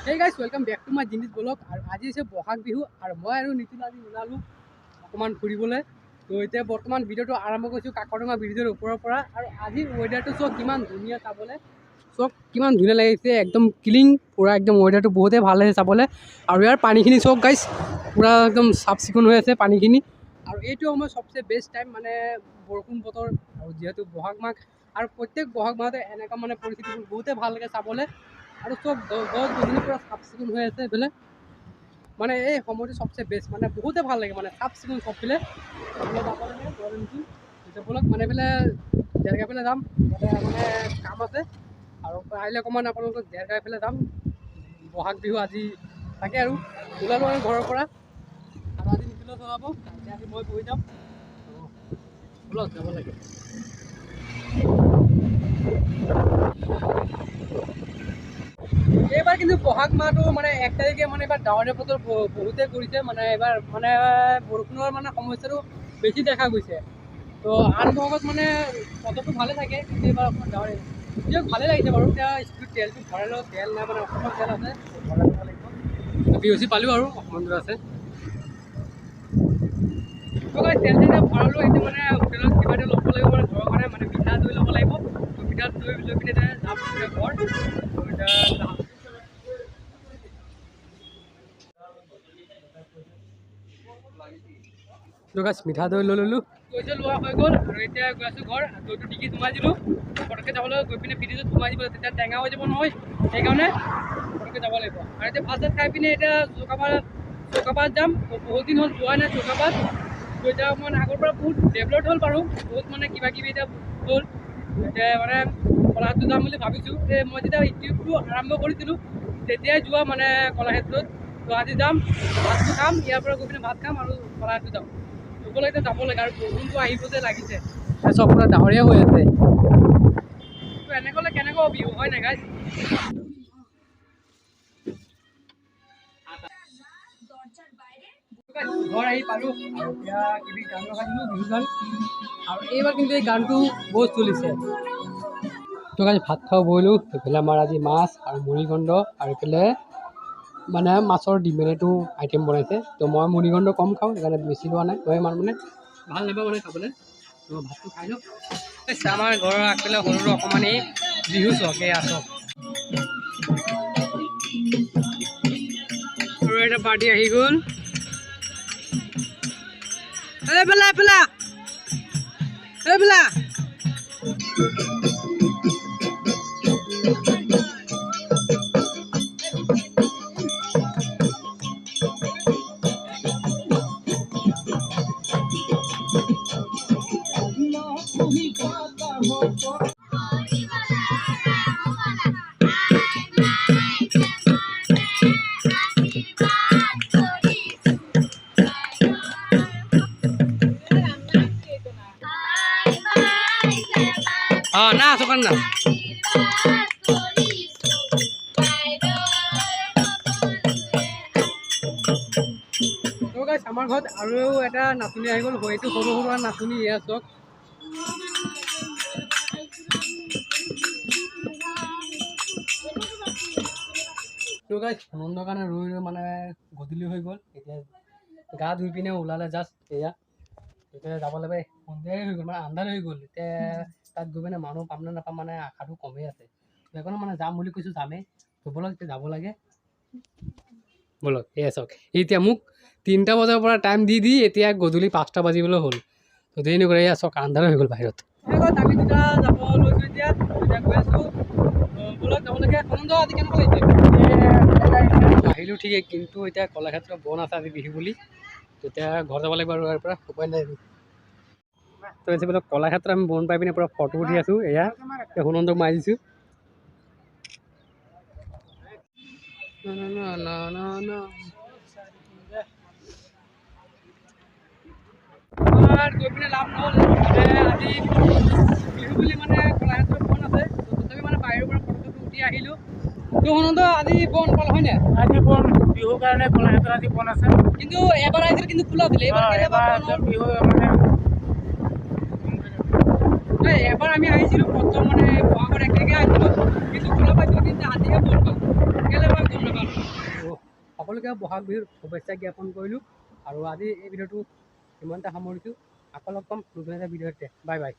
Hey guys, welcome back to my Jinis vlog. আৰু আজি আছে বহাগ বিহু আৰু মই আৰু নিতিন আজি ওলালো অকমান ফুৰিবলৈ। তো এতিয়া বৰ্তমান ভিডিঅ'টো আৰম্ভ কৰিছোঁ কাকৰডঙা ব্ৰিজৰ ওপৰৰ পৰা। আৰু আজি ৱেডাৰটো চোৱা কিমান ধুনীয়া চাবলৈ, চোৱা কিমান ধুনীয়া লাগিছে, একদম ক্লিন পুৰা, একদম ৱেডাৰটো বহুতেই ভাল লাগিছে চাবলৈ। আৰু ইয়াৰ পানীখিনি চোৱা গাইছ, পুৰা একদম চাফ চিকুণ হৈ আছে পানীখিনি। আৰু এইটো সময় সবচে বেষ্ট টাইম, মানে বৰষুণ বতৰ আৰু যিহেতু বহাগ মাহ, আৰু প্ৰত্যেক বহাগ মাহতে এনেকুৱা মানে পৰিস্থিতিবোৰ বহুতেই ভাল লাগে চাবলৈ। আৰু চব গছ গছনি পুৰা চাফ চিকুণ হৈ আছে এইফালে, মানে এই সময়টো সবচে বেষ্ট, মানে বহুতে ভাল লাগে, মানে চাফ চিকুণ চবফালে। আমি যাব লাগে গৰমটো বলক, মানে এইফালে জেৰগাই ফালে যাম, ইয়াতে মানে কাম আছে। আৰু আহিলে অকণমান আপোনালোকক জেৰগাই ফালে যাম, বহাগ বিহু আজি তাকে আৰু ওলালোঁ আৰু ঘৰৰ পৰা। আৰু আজি নিখিলেও চলাব, আজি মই বহি যাম, বলক যাব লাগে। এইবাৰ কিন্তু বহাগ মাহটো মানে 1 তাৰিখে মানে এইবাৰ ডাৱৰীয়া বতৰ বহুতে কৰিছে, মানে এইবাৰ মানে বৰষুণৰ মানে সমস্যাটো বেছি দেখা গৈছে। তো আন বহাগত মানে বতৰটো ভালে থাকে, কিন্তু এইবাৰ অকণমান ডাৱৰীয়া দিয়ক, ভালে লাগিছে বাৰু। এতিয়া স্পীড তেলটো ভৰাই লওঁ, তেল নাই মানে অকণমান তেল আছে, ভৰাই ল'ব লাগিব। BOC পালোঁ আৰু অকণমান দূৰ আছে। তো তেল যেতিয়া ভৰালোঁ, এতিয়া মানে হোটেলত কিবা এটা ল'ব লাগিব, মানে ঘৰৰ কাৰণে মানে মিঠা দৈ ল'ব লাগিব। তো মিঠা দৈ লৈ পিনে এতিয়া যাম ঘৰ। তো গাইছ মিঠা দৈ লৈ ল'লোঁ, পইচা লোৱা হৈ গ'ল। আৰু এতিয়া গৈ আছোঁ ঘৰ, দৈটো ডিকিত সোমাই দিলোঁ। পটককৈ যাবলৈ গৈ পিনে ফ্ৰিজত সোমাই দিব, তেতিয়া টেঙা হৈ যাব নহয়, সেইকাৰণে পটককৈ যাব লাগিব। আৰু এতিয়া ভাত চাত খাই পিনে এতিয়া চৌকাপাত যাম। বহুত দিন হ'ল যোৱা নাই চৌকাপাত। তো এতিয়া মানে আগৰ পৰা বহুত ডেভেলপ হ'ল বাৰু, বহুত মানে কিবা কিবি এতিয়া হ'ল। এতিয়া মানে কলাক্ষেত্ৰ যাম বুলি ভাবিছোঁ। মই যেতিয়া ইউটিউবটো আৰম্ভ কৰিছিলোঁ তেতিয়াই যোৱা মানে কলাক্ষেত্ৰত। তো আজি যাম, ভাতটো খাম, ইয়াৰ পৰা গৈ পিনে ভাত খাম আৰু কলাক্ষেত্ৰ যাম। সকলোৱে এতিয়া যাব লাগে, আৰু বৰষুণটো আহিব যে লাগিছে, চব পুৰা ডাৱৰীয়া হৈ আছে। তো এনেকৈ হ'লে কেনেকৈ বিহু হয় নাই গাইছ? ঘৰ আহি পালোঁ, আৰু এতিয়া কিবি গান লগাই দিলোঁ, বিহু গান। আৰু এইবাৰ কিন্তু এই গানটো বহুত চলিছে। তো গাইছ ভাত খাব বহিলোঁ। এইফালে আমাৰ আজি মাছ আৰু মুড়িঘণ্ট, আৰু এইফালে মানে মাছৰ ডিমেটো আইটেম বনাইছে। তো মই মুড়িঘণ্ট কম খাওঁ, সেইকাৰণে বেছি লোৱা নাই, তই ইমান মানে ভাল নাপাওঁ মানে খাবলৈ। তো ভাতটো খাই লওঁ। আমাৰ ঘৰৰ আগফালে সৰু সৰু অকণমান এই বিহু চক, এই আছক সৰু এটা পাৰ্টি আহি গ'ল। না চকান না আমাৰ ঘৰত আৰু এটা নাচনি আহি গ'ল, হয়তো সৰু সৰু নাচনি এয়া চক। তো গাইছ আনন্দৰ কাৰণে ৰৈ মানে গধূলি হৈ গ'ল। এতিয়া গা ধুই পিনে ওলালে জাষ্ট, এয়া এতিয়া যাব লাগে, সন্ধিয়াই হৈ গ'ল, মানে আন্ধাৰ হৈ গ'ল। এতিয়া তাত গৈ পিনে মানুহ পাম নে নাপাম মানে আশাটো কমেই আছে। সেইকাৰণে মানে যাম বুলি কৈছোঁ, যামেই। তো ব'লক এতিয়া যাব লাগে, ব'লক। এয়া চাওক, এতিয়া মোক 3টা বজাৰ পৰা টাইম দি এতিয়া গধূলি 5টা বাজিবলৈ হ'ল। তো দেৰি নকৰে, এয়া চাওক আন্ধাৰ হৈ গ'ল বাহিৰত। আমি দুটা যাব লৈছোঁ, এতিয়া গৈ আছোঁ, ব'লক যাব লাগে। আনন্দ আজি কেনেকুৱা লাগিছে? আহিলোঁ ঠিকেই, কিন্তু এতিয়া কলাক্ষেত্ৰ বন্ধ আছে আজি বিহু বুলি। তেতিয়া ঘৰ যাব লাগিব, আৰু ইয়াৰ পৰা উপায় নাই। তো এতিয়া বোলে কলাক্ষেত্ৰ আমি বন্ধ পাই পিনে পূৰা ফটো উঠি আছোঁ। এয়া সুনন্দক মাৰি দিছোঁ। গৈ পিনে লাভ নহ'ল, আজি বিহু বুলি মানে কলাক্ষেত্ৰ বন্ধ আছে। তথাপি মানে বাহিৰৰ পৰা ফটোটো উঠি আহিলোঁ। তো সুনন্দ আজি বন্ধ পালে হয়নে? আজি বন্ধ, বিহুৰ কাৰণে কলাক্ষেত্ৰ আজি বন্ধ আছে। কিন্তু এবাৰ আহিছিল, কিন্তু খোলা আছিলে। এবাৰ আমি আহিছিলোঁ প্ৰথম মানে বহাগৰ 1 তাৰিখে আহিছিলোঁ, কিন্তু খোলা পাইছিলোঁ, কিন্তু আজিহে বন্ধ পালোঁ। কেলৈ মই গম নাপালোঁ। সকলোকে বহাগ বিহুৰ শুভেচ্ছা জ্ঞাপন কৰিলোঁ আৰু আজি এই ভিডিঅ'টো ইমানতে সামৰিছোঁ। আকৌ লগ পাম নতুন এটা ভিডিঅ'তে। Bye bye.